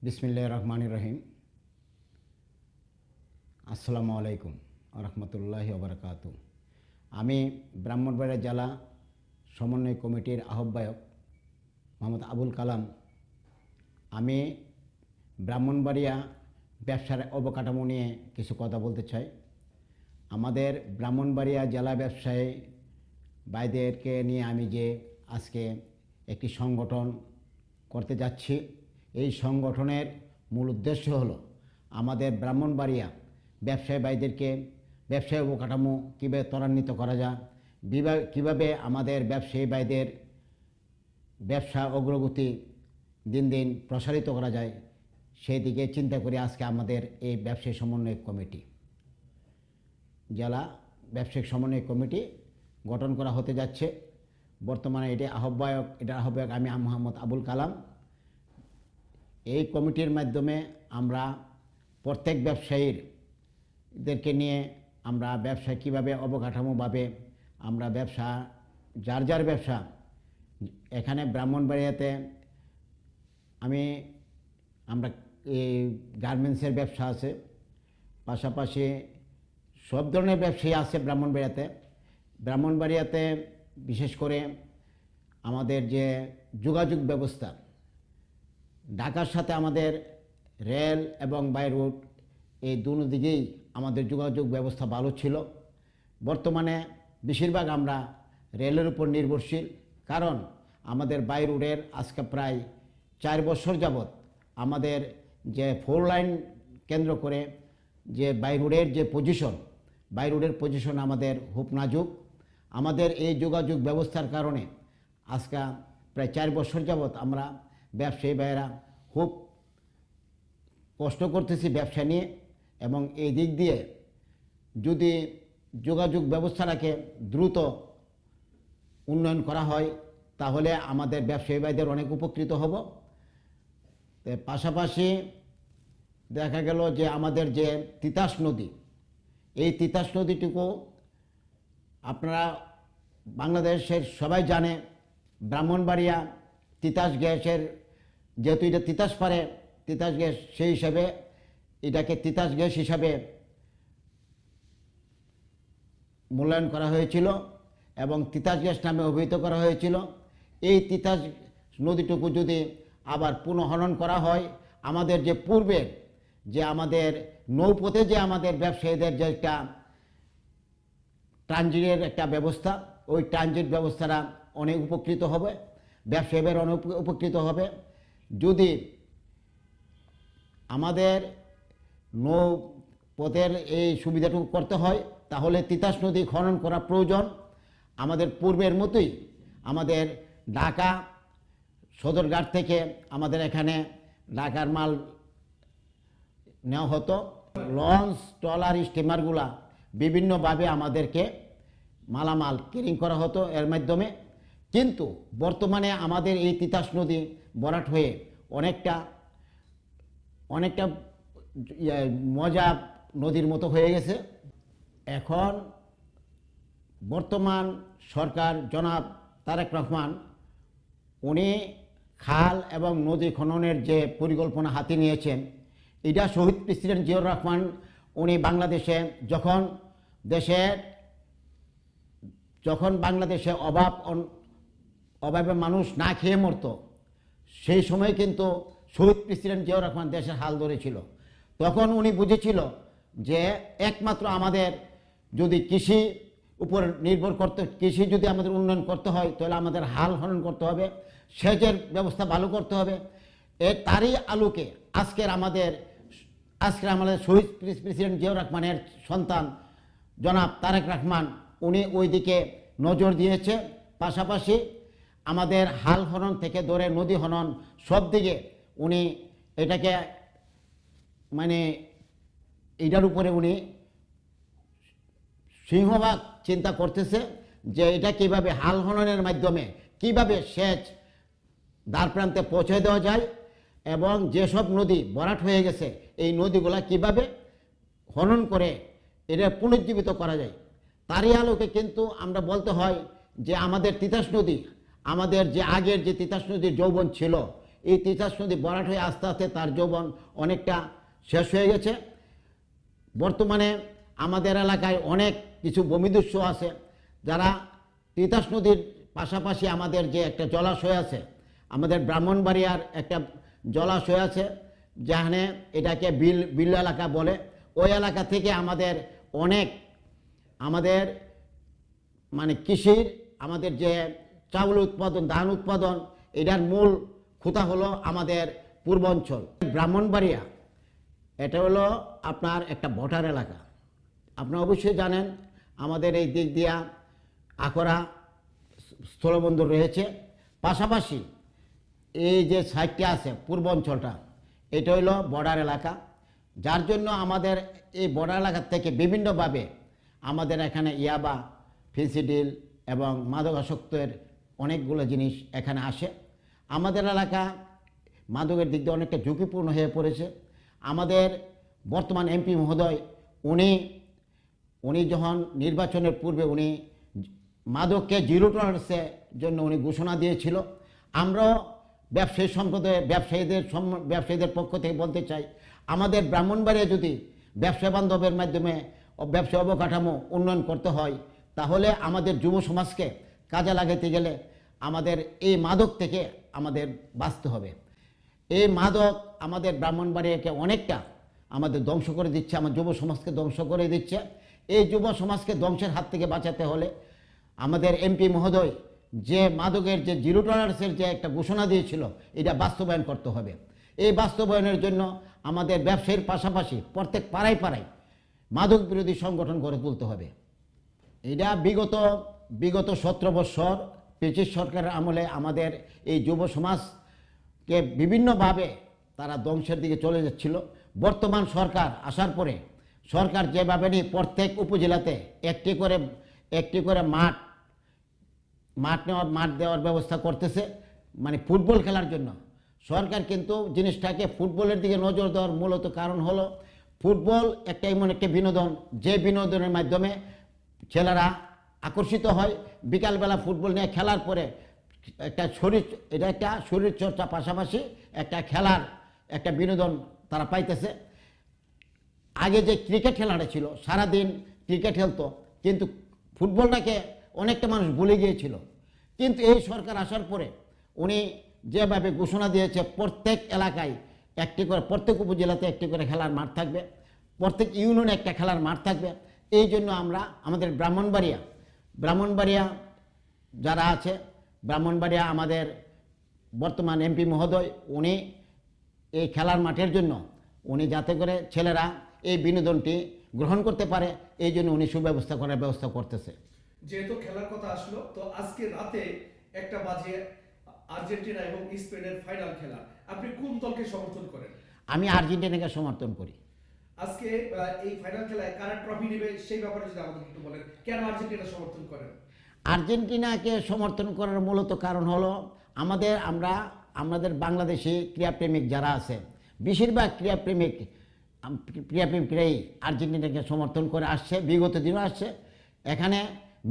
বিসমিল্লাহির রহমানির রহিম। আসসালামু আলাইকুম রহমতুল্লাহি ওবরাকাতু। আমি ব্রাহ্মণবাড়িয়া জেলা সমন্বয় কমিটির আহ্বায়ক মোহাম্মদ আবুল কালাম। আমি ব্রাহ্মণবাড়িয়া ব্যবসার অবকাঠামো নিয়ে কিছু কথা বলতে চাই। আমাদের ব্রাহ্মণবাড়িয়া জেলা ব্যবসায়ী ভাইদেরকে নিয়ে আমি যে আজকে একটি সংগঠন করতে যাচ্ছি, এই সংগঠনের মূল উদ্দেশ্য হলো আমাদের ব্রাহ্মণবাড়িয়া ব্যবসায়ী ভাইদেরকে ব্যবসায়ী অবকাঠামো কীভাবে ত্বরান্বিত করা যায়, কীভাবে আমাদের ব্যবসায়ী ভাইদের ব্যবসা অগ্রগতি দিন দিন প্রসারিত করা যায়, সেই দিকে চিন্তা করে আজকে আমাদের এই ব্যবসায়ী সমন্বয় কমিটি, জেলা ব্যবসায়িক সমন্বয় কমিটি গঠন করা হতে যাচ্ছে। বর্তমানে এটার আহ্বায়ক আমি মোহাম্মদ আবুল কালাম। এই কমিটির মাধ্যমে আমরা প্রত্যেক ব্যবসায়ীদেরকে নিয়ে আমরা ব্যবসা কীভাবে অবকাঠামোভাবে আমরা ব্যবসা যার যার ব্যবসা, এখানে ব্রাহ্মণবাড়িয়াতে আমরা এই গার্মেন্টসের ব্যবসা আছে, পাশাপাশি সব ধরনের ব্যবসায়ী আছে ব্রাহ্মণবাড়িয়াতে। বিশেষ করে আমাদের যে যোগাযোগ ব্যবস্থা, ঢাকার সাথে আমাদের রেল এবং বাই রোড এই দুনো দিকেই আমাদের যোগাযোগ ব্যবস্থা ভালো ছিল। বর্তমানে বেশিরভাগ আমরা রেলের উপর নির্ভরশীল, কারণ আমাদের বাই রোডের আজকে প্রায় 4 বছর যাবৎ আমাদের যে 4 লাইন কেন্দ্র করে যে বাই রোডের পজিশন আমাদের খুব নাজুক। আমাদের এই যোগাযোগ ব্যবস্থার কারণে আজকে প্রায় 4 বছর যাবৎ আমরা ব্যবসায়ী ভাইয়েরা খুব কষ্ট করতেছি ব্যবসা নিয়ে, এবং এই দিক দিয়ে যদি যোগাযোগ ব্যবস্থাটাকে দ্রুত উন্নয়ন করা হয় তাহলে আমাদের ব্যবসায়ী ভাইদের অনেক উপকৃত হব। পাশাপাশি দেখা গেল যে আমাদের যে তিতাস নদী, এই তিতাস নদীটুকু আপনারা বাংলাদেশের সবাই জানে, ব্রাহ্মণবাড়িয়া তিতাস গ্যাসের যেহেতু এটা তিতাস পারে তিতাস গ্যাস, সেই হিসাবে এটাকে তিতাস গ্যাস হিসাবে মূল্যায়ন করা হয়েছিল এবং তিতাস গ্যাস নামে অভিহিত করা হয়েছিল। এই তিতাস নদীটুকু যদি আবার পুনঃখনন করা হয়, আমাদের যে পূর্বের যে আমাদের নৌপথে যে আমাদের ব্যবসায়ীদের যে একটা ট্রানজিটের একটা ব্যবস্থা, ওই ট্রানজিট ব্যবস্থাটা অনেক উপকৃত হবে, ব্যবসায়ীদের অনেক উপকৃত হবে। যদি আমাদের নৌপথের এই সুবিধাটুকু করতে হয় তাহলে তিতাস নদী খনন করা প্রয়োজন। আমাদের পূর্বের মতোই আমাদের ঢাকা সদরঘাট থেকে আমাদের এখানে ঢাকার মাল নেওয়া হতো, লঞ্চ ট্রলার স্টিমারগুলা বিভিন্নভাবে আমাদেরকে মালামাল ক্যারিং করা হতো এর মাধ্যমে। কিন্তু বর্তমানে আমাদের এই তিতাস নদী ভরাট হয়ে অনেকটা মজা নদীর মতো হয়ে গেছে। এখন বর্তমান সরকার জনাব তারেক রহমান উনি খাল এবং নদী খননের যে পরিকল্পনা হাতে নিয়েছেন, এটা শহীদ প্রেসিডেন্ট জিয়াউর রহমান উনি বাংলাদেশে যখন বাংলাদেশে অভাবে মানুষ না খেয়ে মরত, সেই সময় কিন্তু শহীদ প্রেসিডেন্ট জিয়াউর রহমান দেশের হাল ধরেছিল। তখন উনি বুঝেছিল যে একমাত্র আমাদের যদি কৃষি উপর নির্ভর কৃষি যদি আমাদের উন্নয়ন করতে হয় তাহলে আমাদের হাল খনন করতে হবে, সেচের ব্যবস্থা ভালো করতে হবে। তারই আলোকে আজকের আমাদের শহীদ প্রেসিডেন্ট জিয়াউর রহমানের সন্তান জনাব তারেক রহমান উনি ওই দিকে নজর দিয়েছে। পাশাপাশি আমাদের হাল খনন থেকে ধরে নদী খনন সব দিকে উনি এটাকে এটার উপরে উনি সিংহভাগ চিন্তা করতেছে যে এটা কিভাবে হাল খননের মাধ্যমে কিভাবে সেচ দ্বার প্রান্তে পৌঁছে দেওয়া যায়, এবং যেসব নদী ভরাট হয়ে গেছে এই নদীগুলা কিভাবে খনন করে এটা পুনর্জীবিত করা যায়। তারই আলোকে কিন্তু আমরা বলতে হয় যে আমাদের তিতাস নদী, আমাদের যে আগের যে তিতাস নদীর যৌবন ছিল, এই তিতাস নদী ভরাট হয়ে আস্তে আস্তে তার যৌবন অনেকটা শেষ হয়ে গেছে। বর্তমানে আমাদের এলাকায় অনেক কিছু ভূমিদস্যু আছে যারা তিতাস নদীর পাশাপাশি আমাদের যে একটা জলাশয় আছে, আমাদের ব্রাহ্মণবাড়িয়ার একটা জলাশয় আছে যেখানে এটাকে বিল এলাকা বলে, ওই এলাকা থেকে আমাদের মানে কৃষির আমাদের যে চাউল উৎপাদন, ধান উৎপাদন, এটার মূল খুঁটা হলো আমাদের পূর্বাঞ্চল ব্রাহ্মণবাড়িয়া। এটা হলো আপনার একটা ভোটার এলাকা। আপনারা অবশ্যই জানেন আমাদের এই দিক দিয়া আখড়া স্থলবন্দর রয়েছে, পাশাপাশি এই যে সাইডটি আছে পূর্বাঞ্চলটা, এটা হলো বর্ডার এলাকা, যার জন্য আমাদের এই বর্ডার এলাকা থেকে বিভিন্নভাবে আমাদের এখানে ইয়াবা, ফেন্সিডিল এবং মাদকাসক্তের অনেকগুলো জিনিস এখানে আসে। আমাদের এলাকা মাদকের দিক দিয়ে অনেকটা ঝুঁকিপূর্ণ হয়ে পড়েছে। আমাদের বর্তমান এমপি মহোদয় উনি যখন নির্বাচনের পূর্বে উনি মাদককে জিরো টলারেন্সের জন্য উনি ঘোষণা দিয়েছিল। আমরাও ব্যবসায়ী সম্প্রদায় ব্যবসায়ীদের পক্ষ থেকে বলতে চাই, আমাদের ব্রাহ্মণবাড়িয়া যদি ব্যবসা বান্ধবের মাধ্যমে ব্যবসা অবকাঠামো উন্নয়ন করতে হয়, তাহলে আমাদের যুব সমাজকে কাজে লাগাতে গেলে আমাদের এই মাদক থেকে আমাদের বাঁচতে হবে। এই মাদক আমাদের ব্রাহ্মণবাড়িয়াকে অনেকটা আমাদের ধ্বংস করে দিচ্ছে, আমার যুব সমাজকে ধ্বংস করে দিচ্ছে। এই যুব সমাজকে ধ্বংসের হাত থেকে বাঁচাতে হলে আমাদের এমপি মহোদয় যে মাদকের যে জিরো টলারেন্সের যে একটা ঘোষণা দিয়েছিল, এটা বাস্তবায়ন করতে হবে। এই বাস্তবায়নের জন্য আমাদের ব্যবসায়ীর পাশাপাশি প্রত্যেক পাড়ায় পাড়ায় মাদক বিরোধী সংগঠন গড়ে তুলতে হবে। এটা বিগত 17 বছর ব্রিটিশ সরকারের আমলে আমাদের এই যুব সমাজকে বিভিন্নভাবে তারা ধ্বংসের দিকে চলে যাচ্ছিল। বর্তমান সরকার আসার পরে সরকার যেভাবে নিয়ে প্রত্যেক উপজেলাতে একটি করে মাঠ দেওয়ার ব্যবস্থা করতেছে, মানে ফুটবল খেলার জন্য। সরকার কিন্তু জিনিসটাকে ফুটবলের দিকে নজর দেওয়ার মূলত কারণ হলো ফুটবল একটা এমন একটা বিনোদন, যে বিনোদনের মাধ্যমে ছেলেরা আকর্ষিত হয়। বিকালবেলা ফুটবল নিয়ে খেলার পরে এটা একটা শরীর চর্চা পাশাপাশি একটা খেলার একটা বিনোদন তারা পাইতেছে। আগে যে ক্রিকেট খেলাটা ছিল, সারাদিন ক্রিকেট খেলতো, কিন্তু ফুটবলটাকে অনেকটা মানুষ ভুলে গিয়েছিল। কিন্তু এই সরকার আসার পরে উনি যেভাবে ঘোষণা দিয়েছে, প্রত্যেক এলাকায় প্রত্যেক উপজেলাতে একটি করে খেলার মাঠ থাকবে, প্রত্যেক ইউনিয়নে একটা খেলার মাঠ থাকবে। এই জন্য আমরা আমাদের ব্রাহ্মণবাড়িয়া যারা আছে, ব্রাহ্মণবাড়িয়া আমাদের বর্তমান এমপি মহোদয় উনি এই খেলার মাঠের জন্য উনি যাতে করে ছেলেরা এই বিনোদনটি গ্রহণ করতে পারে, এই জন্য উনি সুব্যবস্থা করার ব্যবস্থা করতেছে। যেহেতু খেলার কথা আসলো, তো আজকে রাতে 1টা বাজে আর্জেন্টিনা এবং স্পেনের ফাইনাল খেলা, আপনি কোন দলকে সমর্থন করেন? আমি আর্জেন্টিনাকে সমর্থন করি। আজকে এই ফাইনাল খেলায় কারা ট্রফি নেবে সেই ব্যাপারে যদি আমাদের একটু বলেন, কেন আর্জেন্টিনা সমর্থন করেন? আর্জেন্টিনাকে সমর্থন করার মূলত কারণ হলো আমাদের বাংলাদেশি ক্রীড়াপ্রেমিক যারা আছে, বেশিরভাগ ক্রীড়াপ্রেমিকরাই আর্জেন্টিনাকে সমর্থন করে আসছে, বিগত দিনও আসছে। এখানে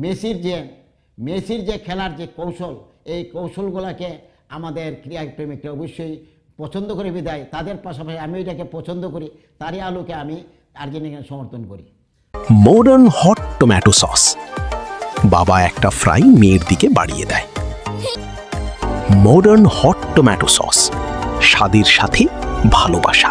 মেসির যে খেলার যে কৌশল, এই কৌশলগুলোকে আমাদের ক্রীড়াপ্রেমিকরা অবশ্যই পছন্দ করে বিদায় তাদের পাশাপাশি আমি এটাকে পছন্দ করি, তারই আলোকে আমি আর্জেন্টিনাকে সমর্থন করি। মডার্ন হট টমেটো সস, বাবা একটা ফ্রাই মেয়ের দিকে বাড়িয়ে দেয়। মডার্ন হট টমেটো সস, স্বাদের সাথে ভালোবাসা।